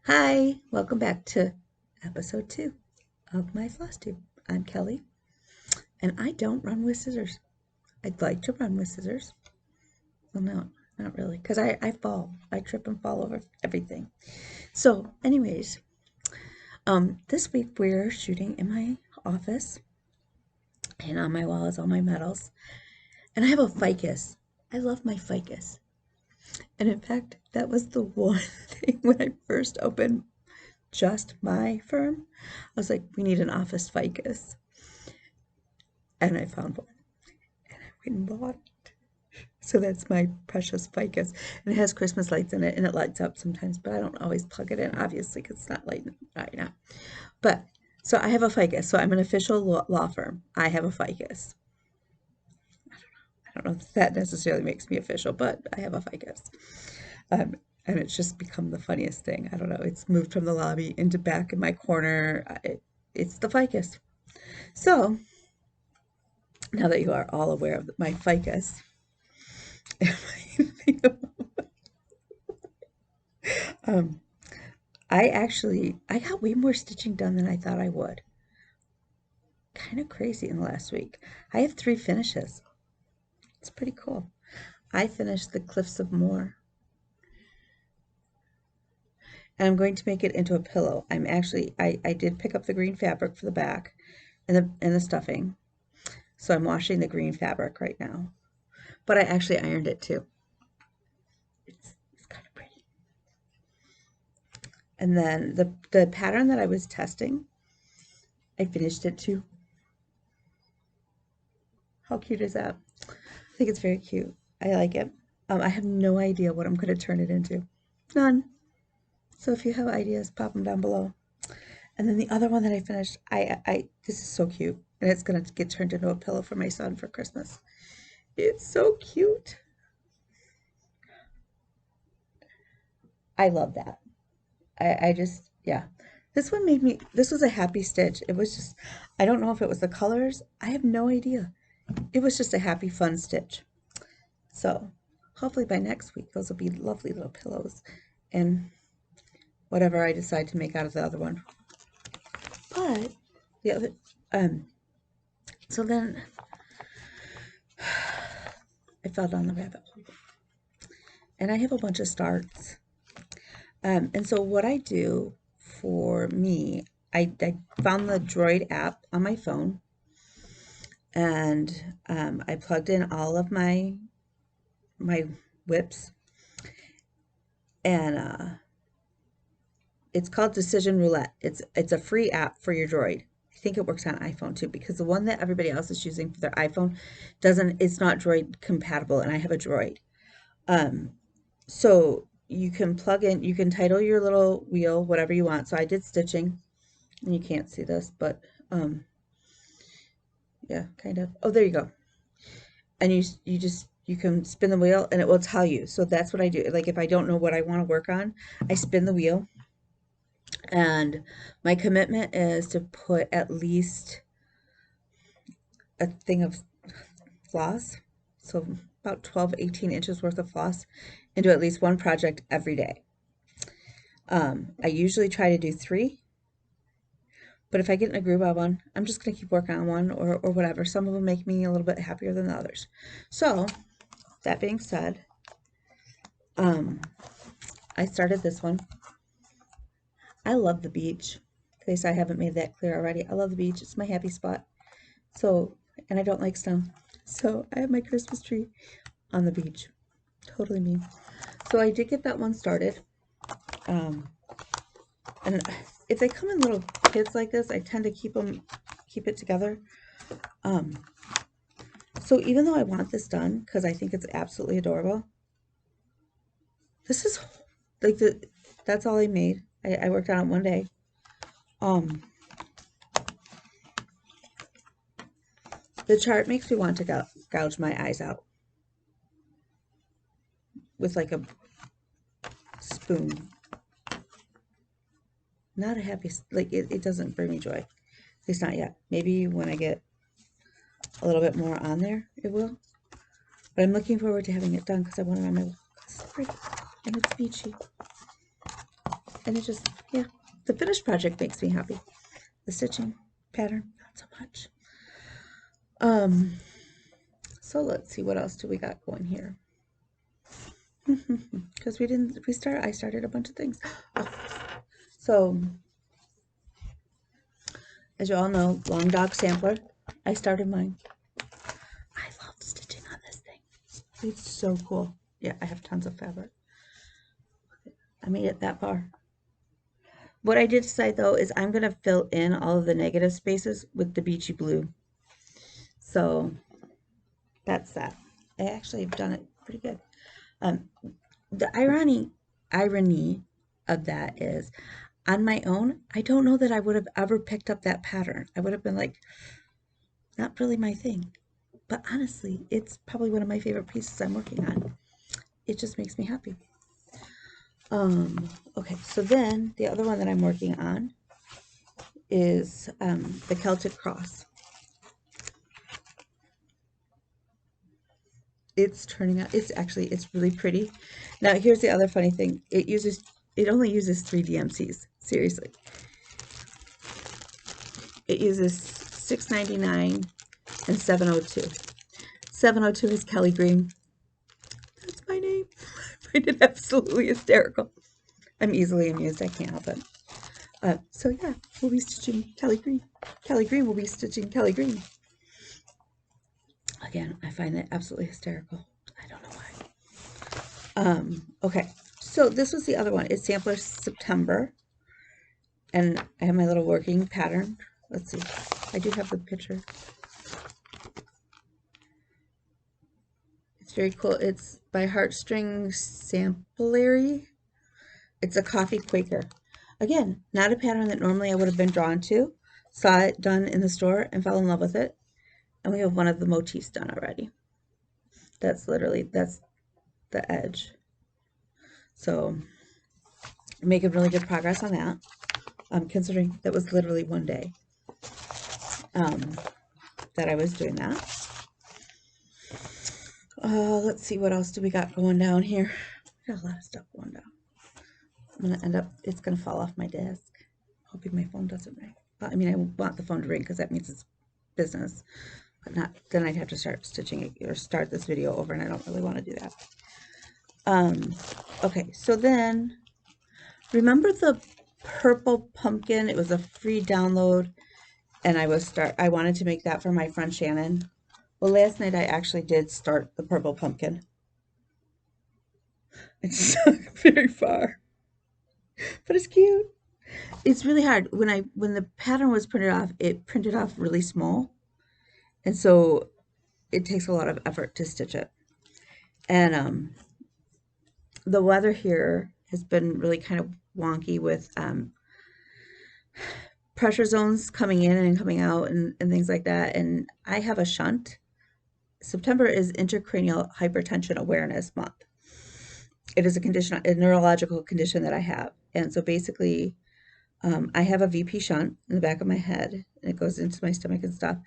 Hi, welcome back to episode 2 of my floss tube. I'm Kelly, and I don't run with scissors. I'd like to run with scissors. Well, no, not really, because I fall. I trip and fall over everything. So, anyways, this week we're shooting in my office, and on my wall is all my medals. And I have a ficus. I love my ficus. And in fact, that was the one thing when I first opened just my firm. I was like, we need an office ficus. And I found one. And I went and bought it. So that's my precious ficus. And it has Christmas lights in it, and it lights up sometimes, but I don't always plug it in, obviously, because it's not lighting right now. But so I have a ficus. So I'm an official law firm. I have a ficus. I don't know if that necessarily makes me official, but I have a ficus. And it's just become the funniest thing. I don't know. It's moved from the lobby into back in my corner. It's the ficus. So now that you are all aware of my ficus, um, I got way more stitching done than I thought I would. Kind of crazy in the last week. I have 3 finishes. It's pretty cool. I finished the Cliffs of Moher, and I'm going to make it into a pillow. I did pick up the green fabric for the back and the stuffing. So I'm washing the green fabric right now. But I actually ironed it too. It's kind of pretty. And then the pattern that I was testing, I finished it too. How cute is that? I think it's very cute. I like it. I have no idea what I'm going to turn it into. None. So if you have ideas, pop them down below. And then the other one that I finished, this is so cute. And it's going to get turned into a pillow for my son for Christmas. It's so cute. I love that. I just, yeah. This one this was a happy stitch. It was just, I don't know if it was the colors. I have no idea. It was just a happy, fun stitch. So hopefully by next week, those will be lovely little pillows and whatever I decide to make out of the other one. But the other, so then I fell down the rabbit hole. And I have a bunch of starts. And so what I do for me, I found the Droid app on my phone, and I plugged in all of my whips, and it's called Decision Roulette. It's a free app for your Droid. I think it works on iPhone too, because the one that everybody else is using for their iPhone it's not Droid compatible, and I have a Droid. So you can plug in, you can title your little wheel whatever you want. So I did stitching, and you can't see this, but yeah, kind of. Oh, there you go. And you can spin the wheel, and it will tell you. So that's what I do. Like if I don't know what I want to work on, I spin the wheel, and my commitment is to put at least a thing of floss, so about 12, 18 inches worth of floss, into at least one project every day. I usually try to do 3, but if I get in a groove on one, I'm just going to keep working on one or whatever. Some of them make me a little bit happier than the others. So that being said, I started this one. I love the beach. In case I haven't made that clear already, I love the beach. It's my happy spot. So, and I don't like snow. So I have my Christmas tree on the beach. Totally me. So I did get that one started. And if they come in little kits like this, I tend to keep it together. So even though I want this done, because I think it's absolutely adorable, this is like that's all I made. I worked on it one day. The chart makes me want to gouge my eyes out with like a spoon. Not a happy, like it doesn't bring me joy. At least not yet. Maybe when I get a little bit more on there, it will. But I'm looking forward to having it done because I want it on my wall. It's pretty and it's beachy. And it just, yeah, the finished project makes me happy. The stitching pattern, not so much. So let's see, what else do we got going here? Because I started a bunch of things. Oh. So, as you all know, Long Dog Sampler, I started mine. I love stitching on this thing. It's so cool. Yeah, I have tons of fabric. I made it that far. What I did decide though is I'm going to fill in all of the negative spaces with the beachy blue. So that's that. I actually have done it pretty good. The irony of that is, on my own, I don't know that I would have ever picked up that pattern. I would have been like, not really my thing. But honestly, it's probably one of my favorite pieces I'm working on. It just makes me happy. Okay, so then the other one that I'm working on is the Celtic Cross. It's turning out, it's really pretty. Now here's the other funny thing. It only uses 3 DMCs, seriously. It uses 699 and 702. 702 is Kelly Green. That's my name. I find it absolutely hysterical. I'm easily amused, I can't help it. So yeah, we'll be stitching Kelly Green. Kelly Green will be stitching Kelly Green. Again, I find that absolutely hysterical. I don't know why. Okay, so this was the other one. It's Sampler September. And I have my little working pattern. Let's see. I do have the picture. It's very cool. It's by Heartstring Samplery. It's a coffee Quaker. Again, not a pattern that normally I would have been drawn to. Saw it done in the store and fell in love with it. And we have one of the motifs done already. That's the edge. So I'm making really good progress on that. Considering that was literally one day that I was doing that. Let's see, what else do we got going down here? We got a lot of stuff going down. I'm going to end up, it's going to fall off my desk. Hoping my phone doesn't ring. Well, I mean, I want the phone to ring because that means it's business. But not, then I'd have to start stitching it or start this video over, and I don't really want to do that. Okay, so then, remember the purple pumpkin? It was a free download, and I wanted to make that for my friend Shannon. Well, last night I actually did start the purple pumpkin. It's not very far, but it's cute. It's really hard. When the pattern was printed off, it printed off really small, and so it takes a lot of effort to stitch it. And the weather here has been really kind of wonky with pressure zones coming in and coming out and things like that. And I have a shunt. September is Intracranial Hypertension Awareness Month. It is a neurological condition that I have. And so basically, I have a VP shunt in the back of my head, and it goes into my stomach and stuff.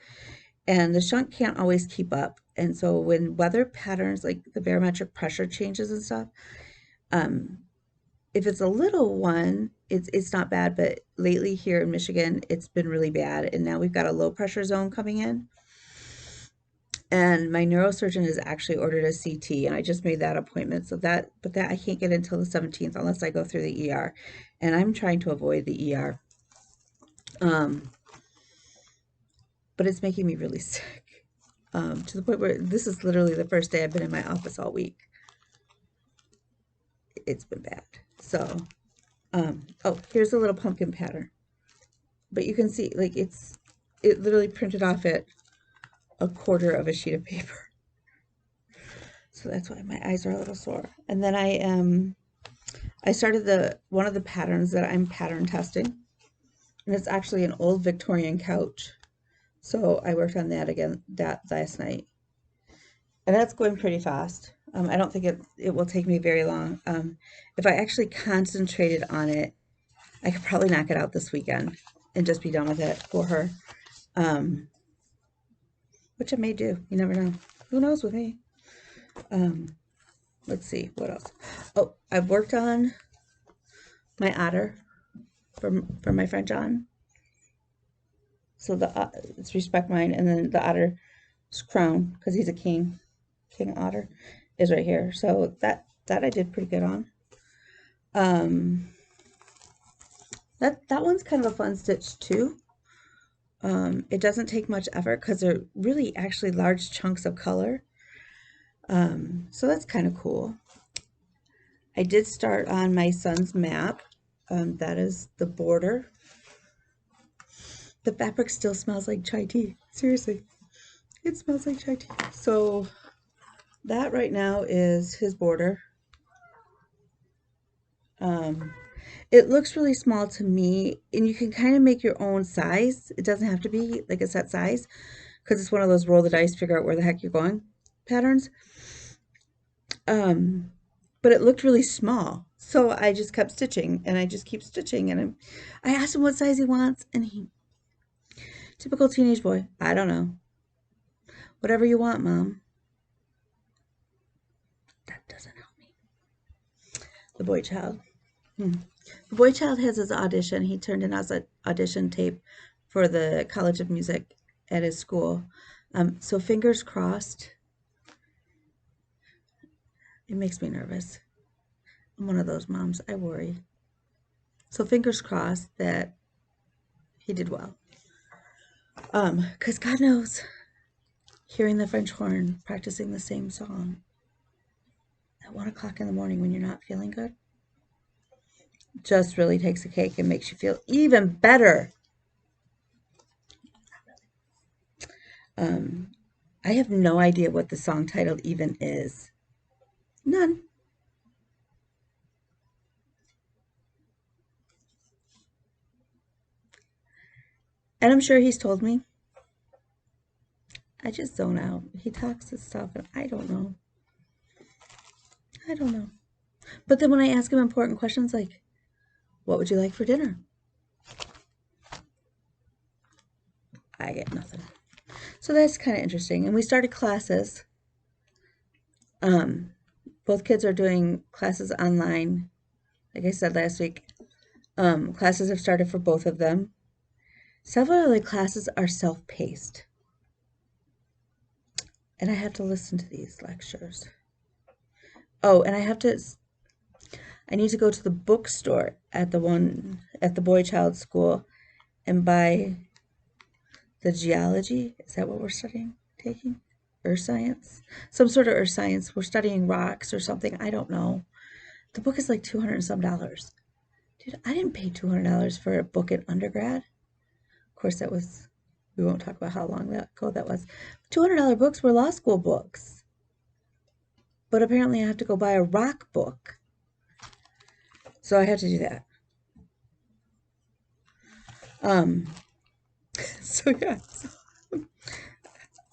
And the shunt can't always keep up. And so when weather patterns, like the barometric pressure changes and stuff, if it's a little one, it's not bad. But lately here in Michigan, it's been really bad. And now we've got a low pressure zone coming in. And my neurosurgeon has actually ordered a CT, and I just made that appointment. So but that I can't get until the 17th unless I go through the ER. And I'm trying to avoid the ER. But it's making me really sick. To the point where this is literally the first day I've been in my office all week. It's been bad. So, oh, here's a little pumpkin pattern. But you can see, like, it literally printed off at a quarter of a sheet of paper. So that's why my eyes are a little sore. And then I started one of the patterns that I'm pattern testing. And it's actually an old Victorian couch. So I worked on that last night. And that's going pretty fast. I don't think it will take me very long. If I actually concentrated on it, I could probably knock it out this weekend and just be done with it for her. Which I may do. You never know. Who knows with me? Let's see. What else? Oh, I've worked on my otter from my friend John. So it's respect mine, and then the otter's crown, because he's a king otter, is right here. So that I did pretty good on. That one's kind of a fun stitch too. It doesn't take much effort because they're really actually large chunks of color. So that's kind of cool. I did start on my son's map. That is the border. The fabric still smells like chai tea. Seriously, it smells like chai tea. So that right now is his border. It looks really small to me, and you can kind of make your own size. It doesn't have to be like a set size, because it's one of those roll the dice, figure out where the heck you're going patterns. But it looked really small, so I just kept stitching, and I just keep stitching, and I asked him what size he wants, and he, typical teenage boy, I don't know. Whatever you want, Mom. That doesn't help me. The boy child. The boy child has his audition. He turned in his audition tape for the College of Music at his school. So fingers crossed. It makes me nervous. I'm one of those moms. I worry. So fingers crossed that he did well. Because God knows, hearing the French horn, practicing the same song at 1 o'clock in the morning when you're not feeling good, just really takes a cake and makes you feel even better. I have no idea what the song title even is. None. And I'm sure he's told me. I just zone out. He talks and stuff, and I don't know. I don't know. But then when I ask him important questions like, what would you like for dinner? I get nothing. So that's kind of interesting. And we started classes. Both kids are doing classes online. Like I said last week, classes have started for both of them. Several of the classes are self-paced. And I have to listen to these lectures. Oh, and I need to go to the bookstore at the boy child school and buy the geology. Is that what we're taking? Earth science? Some sort of earth science. We're studying rocks or something. I don't know. The book is like $200 and some. Dude, I didn't pay $200 for a book in undergrad. Of course, we won't talk about how long ago that was. $200 books were law school books. But apparently I have to go buy a rock book. So I had to do that. So yeah.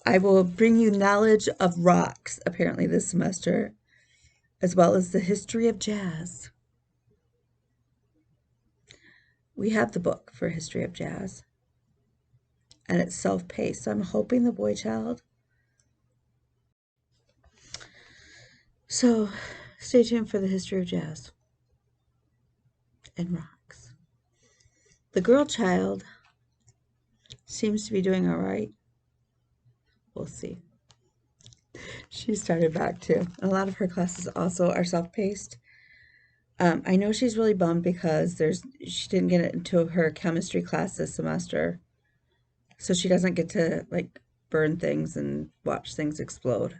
I will bring you knowledge of rocks, apparently, this semester, as well as the history of jazz. We have the book for history of jazz, and it's self-paced, so I'm hoping the boy child. So stay tuned for the history of jazz and rocks. The girl child seems to be doing all right. We'll see. She started back too. A lot of her classes also are self-paced. I know she's really bummed because she didn't get into her chemistry class this semester, so she doesn't get to like burn things and watch things explode.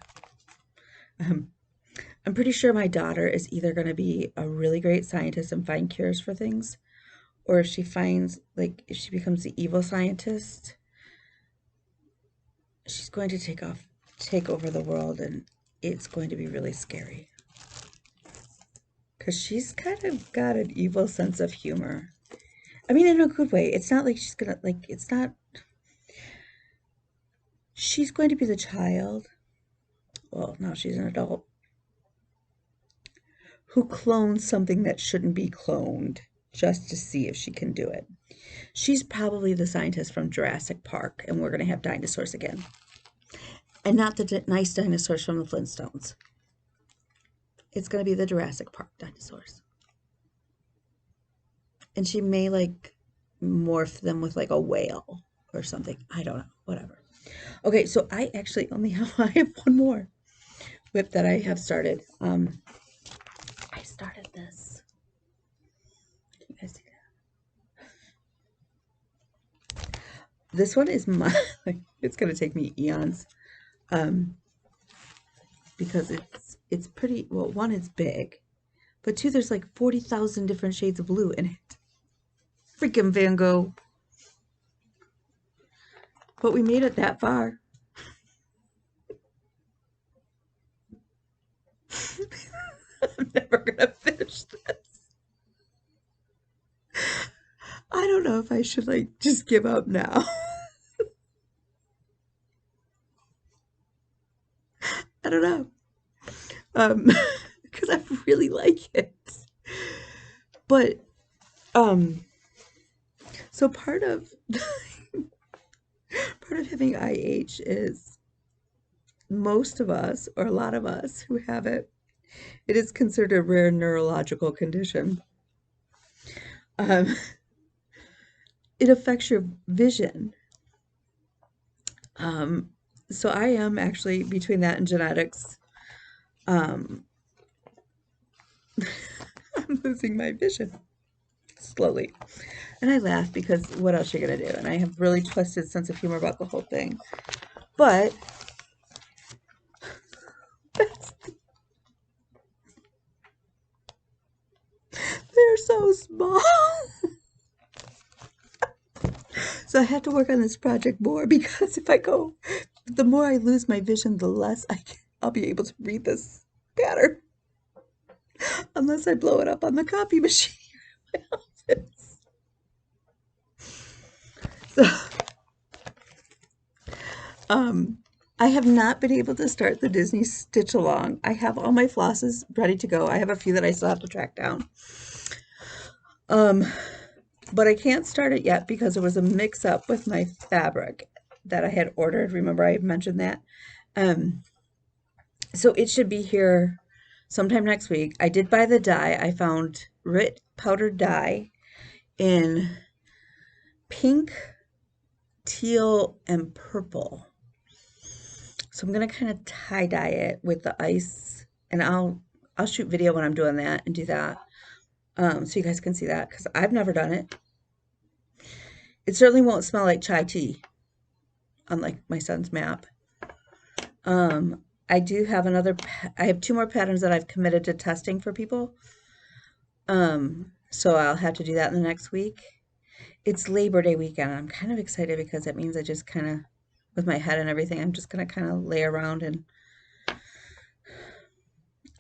I'm pretty sure my daughter is either going to be a really great scientist and find cures for things, or if she becomes the evil scientist, she's going to take over the world, and it's going to be really scary. Because she's kind of got an evil sense of humor. I mean, in a good way. It's not like she's gonna, she's going to be the child. Well, now she's an adult. Who clones something that shouldn't be cloned just to see if she can do it. She's probably the scientist from Jurassic Park, and we're going to have dinosaurs again. And not the nice dinosaurs from the Flintstones. It's going to be the Jurassic Park dinosaurs. and she may like morph them with like a whale or something. I don't know, whatever. Okay, so I actually only have, I have one more whip that I have started. I started this. Can you guys see that? This one is my, it's gonna take me eons. Because it's pretty, well, one, it's big, but two, there's like 40,000 different shades of blue in it. Freaking Van Gogh. But we made it that far. I'm never gonna finish this. I don't know if I should like just give up now. I don't know. Because I really like it. But so part of having IH is most of us, or a lot of us who have it, it is considered a rare neurological condition. It affects your vision. So I am actually, between that and genetics, I'm losing my vision slowly. And I laugh because what else are you going to do? And I have really twisted sense of humor about the whole thing. But they're so small. So I have to work on this project more, because if I go, the more I lose my vision, the less I'll be able to read this pattern. Unless I blow it up on the copy machine in my office. So, I have not been able to start the Disney Stitch Along. I have all my flosses ready to go. I have a few that I still have to track down. But I can't start it yet because there was a mix-up with my fabric that I had ordered. Remember I mentioned that? So it should be here sometime next week. I did buy the dye. I found Rit powdered dye in pink, teal, and purple. So I'm gonna kind of tie-dye it with the ice, and I'll shoot video when I'm doing that and do that. So you guys can see that, because I've never done it. It certainly won't smell like chai tea, unlike my son's map. I do have I have 2 more patterns that I've committed to testing for people. So I'll have to do that in the next week. It's Labor Day weekend. I'm kind of excited because that means I just kind of, with my head and everything, I'm just going to kind of lay around and,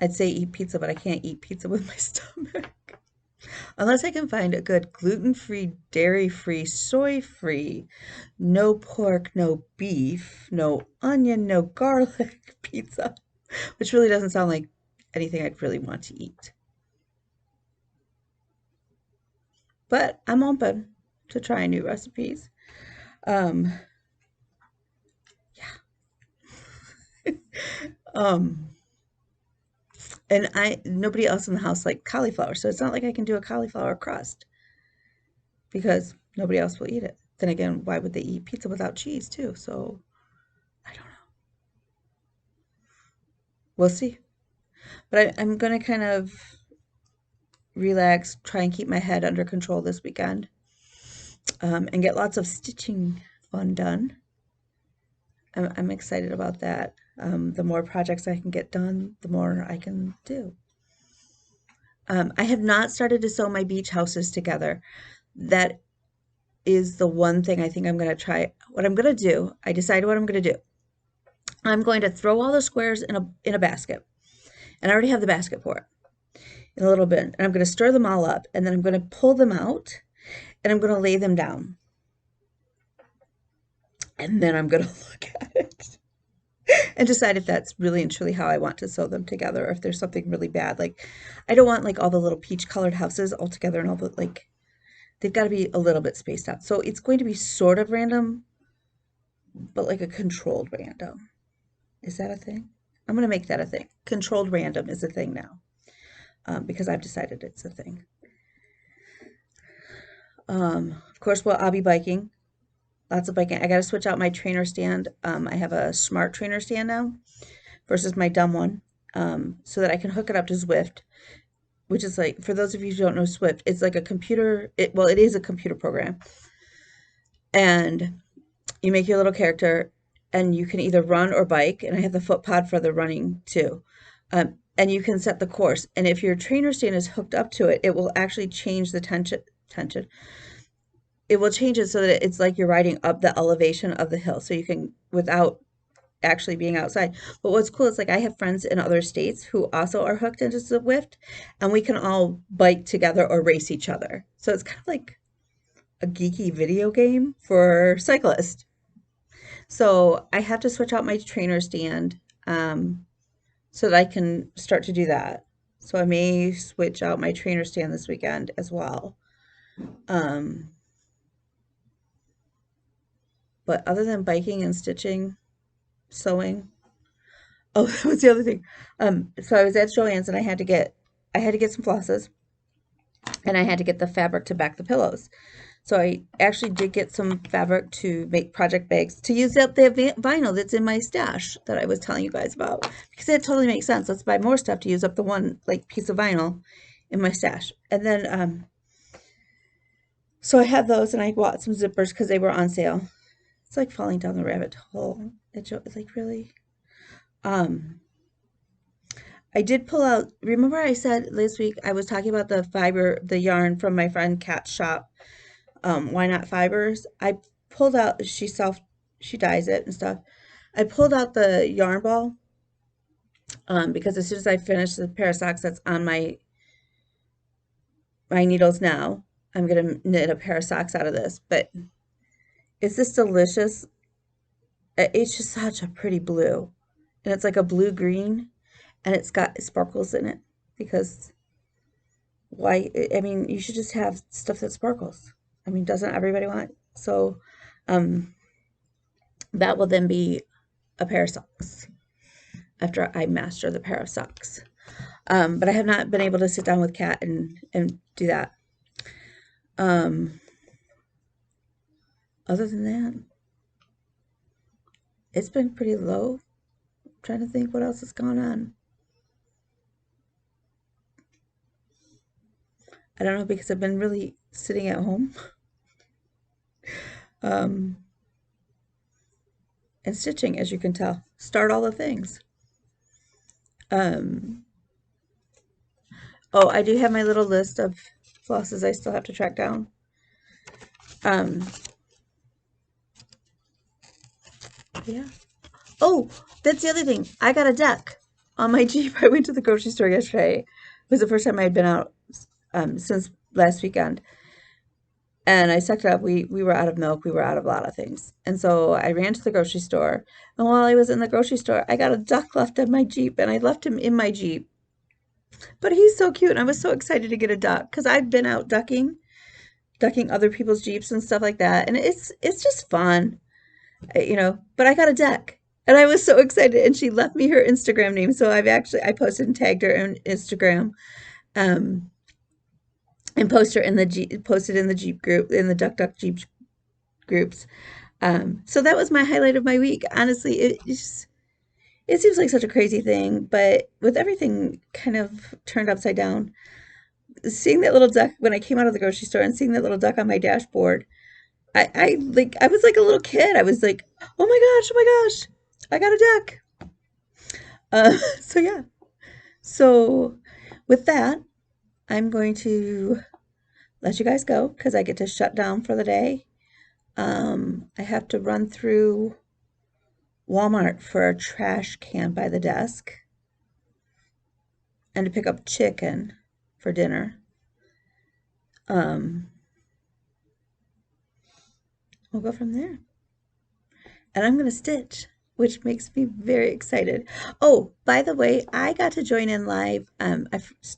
I'd say eat pizza, but I can't eat pizza with my stomach. Unless I can find a good gluten-free, dairy-free, soy-free, no pork, no beef, no onion, no garlic pizza, which really doesn't sound like anything I'd really want to eat. But I'm open to trying new recipes. Yeah. And nobody else in the house likes cauliflower, so it's not like I can do a cauliflower crust, because nobody else will eat it. Then again, why would they eat pizza without cheese too? So I don't know. We'll see. But I'm going to kind of relax, try and keep my head under control this weekend, and get lots of stitching fun done. I'm excited about that. The more projects I can get done, the more I can do. I have not started to sew my beach houses together. That is the one thing I think I'm going to try. What I'm going to do, I decided what I'm going to do. I'm going to throw all the squares in a basket. And I already have the basket for it, in a little bin. And I'm going to stir them all up, and then I'm going to pull them out, and I'm going to lay them down. And then I'm going to look at it and decide if that's really and truly how I want to sew them together, or if there's something really bad. Like, I don't want like all the little peach colored houses all together, and all the, like, they've got to be a little bit spaced out. So it's going to be sort of random, but like a controlled random. Is that a thing? I'm going to make that a thing. Controlled random is a thing now, because I've decided it's a thing. Of course, well, I'll be biking. Lots of biking. I got to switch out my trainer stand. I have a smart trainer stand now versus my dumb one, so that I can hook it up to Zwift, which is like, for those of you who don't know Swift, it's like a computer, well, it is a computer program. And you make your little character and you can either run or bike. And I have the foot pod for the running too. And you can set the course. And if your trainer stand is hooked up to it, it will actually change the tension. It will change it so that it's like you're riding up the elevation of the hill. So you can, without actually being outside. But what's cool is, like, I have friends in other states who also are hooked into Zwift, and we can all bike together or race each other. So it's kind of like a geeky video game for cyclists. So I have to switch out my trainer stand, so that I can start to do that. So I may switch out my trainer stand this weekend as well. But other than biking and stitching, sewing. Oh, that was the other thing. So I was at Joann's and I had to get some flosses, and I had to get the fabric to back the pillows. So I actually did get some fabric to make project bags to use up the vinyl that's in my stash that I was telling you guys about, because it totally makes sense. Let's buy more stuff to use up the one like piece of vinyl in my stash. And then so I had those, and I bought some zippers because they were on sale. It's like falling down the rabbit hole. It's like, really. I did pull out, remember I said last week I was talking about the yarn from my friend Kat's shop, Why Not Fibers. I pulled out, she dyes it and stuff. I pulled out the yarn ball, because as soon as I finish the pair of socks that's on my needles now, I'm gonna knit a pair of socks out of this. But it's this delicious, it's just such a pretty blue, and it's like a blue green, and it's got sparkles in it, because why, I mean, you should just have stuff that sparkles. I mean, doesn't everybody want? So that will then be a pair of socks after I master the pair of socks. But I have not been able to sit down with Kat and do that. Other than that, it's been pretty low. I'm trying to think what else has gone on. I don't know, because I've been really sitting at home. And stitching, as you can tell. Start all the things. Oh, I do have my little list of flosses I still have to track down. Yeah. Oh, that's the other thing. I got a deck on my Jeep. I went to the grocery store yesterday. It was the first time I had been out since last weekend. And I sucked it up. We were out of milk. We were out of a lot of things. And so I ran to the grocery store. And while I was in the grocery store, I got a duck left in my Jeep. And I left him in my Jeep. But he's so cute. And I was so excited to get a duck, because I've been out ducking other people's Jeeps and stuff like that. And it's just fun, you know. But I got a duck. And I was so excited. And she left me her Instagram name. So I posted and tagged her on Instagram. And posted in the Jeep group, in the Duck Jeep groups. So that was my highlight of my week. Honestly, it seems like such a crazy thing, but with everything kind of turned upside down, seeing that little duck when I came out of the grocery store and seeing that little duck on my dashboard, I was like a little kid. I was like, oh my gosh, I got a duck. So yeah. So with that, I'm going to let you guys go, because I get to shut down for the day. I have to run through Walmart for a trash can by the desk, and to pick up chicken for dinner. We'll go from there. And I'm going to stitch, which makes me very excited. Oh, by the way, I got to join in live.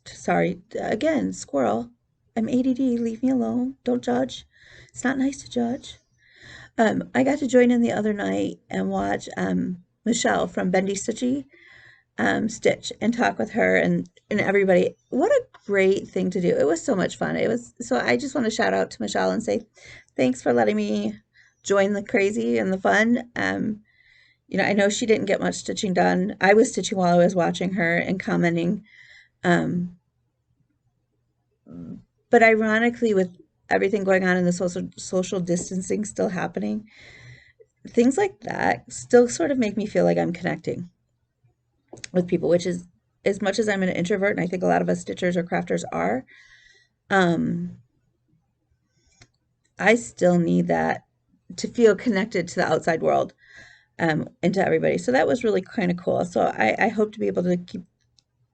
Sorry, again, squirrel. I'm ADD, leave me alone. Don't judge. It's not nice to judge. I got to join in the other night and watch Michelle from Bendy Stitchy stitch, and talk with her and everybody. What a great thing to do. It was so much fun. It was, so I just want to shout out to Michelle and say, thanks for letting me join the crazy and the fun. You know, I know she didn't get much stitching done. I was stitching while I was watching her and commenting. Um, but ironically, with everything going on and the social distancing still happening, things like that still sort of make me feel like I'm connecting with people, which is, as much as I'm an introvert, and I think a lot of us stitchers or crafters are, um, I still need that to feel connected to the outside world, and to everybody. So that was really kind of cool. So I hope to be able to keep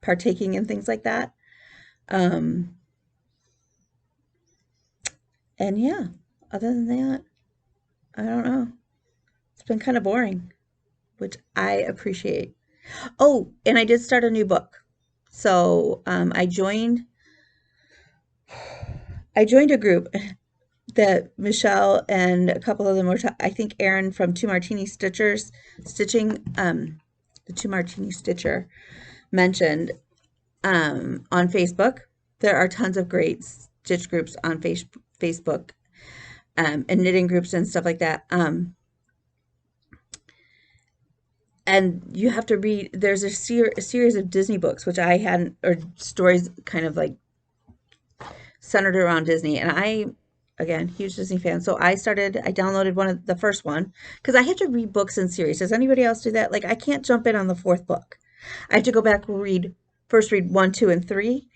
partaking in things like that. Um, and yeah, other than that, I don't know. It's been kind of boring, which I appreciate. Oh, and I did start a new book. So I joined a group that Michelle and a couple of them were, I think Erin from Two Martini Stitchers Stitching, the Two Martini Stitcher mentioned, on Facebook. There are tons of great stitch groups on Facebook, and knitting groups and stuff like that. And you have to read, there's a series of Disney books, which I hadn't, or stories kind of like centered around Disney. And I, again, huge Disney fan. So I downloaded one of the first one because I had to read books in series. Does anybody else do that? Like, I can't jump in on the fourth book. I have to go back and first read 1, 2, and 3.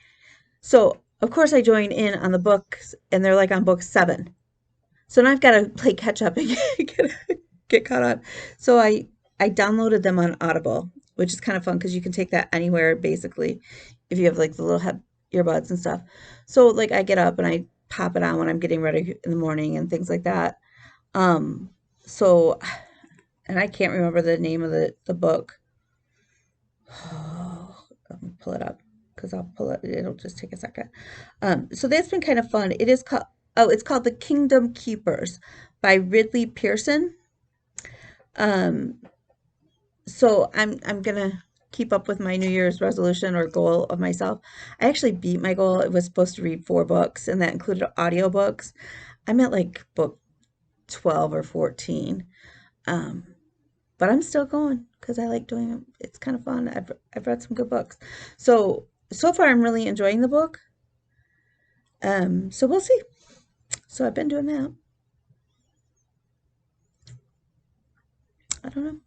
So of course I join in on the books and they're like on book 7. So now I've got to play catch up and get caught up. So I downloaded them on Audible, which is kind of fun because you can take that anywhere basically if you have like the little earbuds and stuff. So like I get up and I pop it on when I'm getting ready in the morning and things like that. So, and I can't remember the name of the book. Oh, let me pull it up because I'll pull it. It'll just take a second. So that's been kind of fun. It's called The Kingdom Keepers by Ridley Pearson. So I'm gonna keep up with my New Year's resolution or goal of myself. I actually beat my goal. It was supposed to read 4 books, and that included audiobooks. I'm at like book 12 or 14. But I'm still going because I like doing it. It's kind of fun. I've read some good books. So far I'm really enjoying the book. So we'll see. So I've been doing that. I don't know.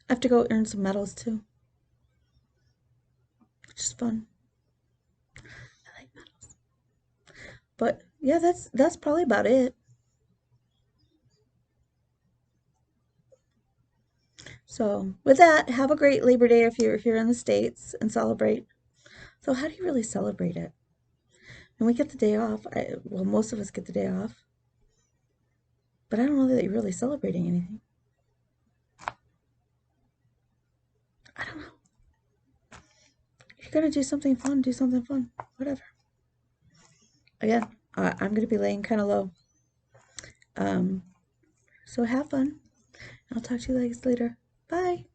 I have to go earn some medals too, which is fun. I like medals. But yeah, that's probably about it. So with that, have a great Labor Day if you're here in the States and celebrate. So how do you really celebrate it? And we get the day off. Well, most of us get the day off. But I don't know that you're really celebrating anything. I don't know. If you're going to do something fun, do something fun. Whatever. Again, I'm going to be laying kind of low. So have fun. I'll talk to you guys later. Bye.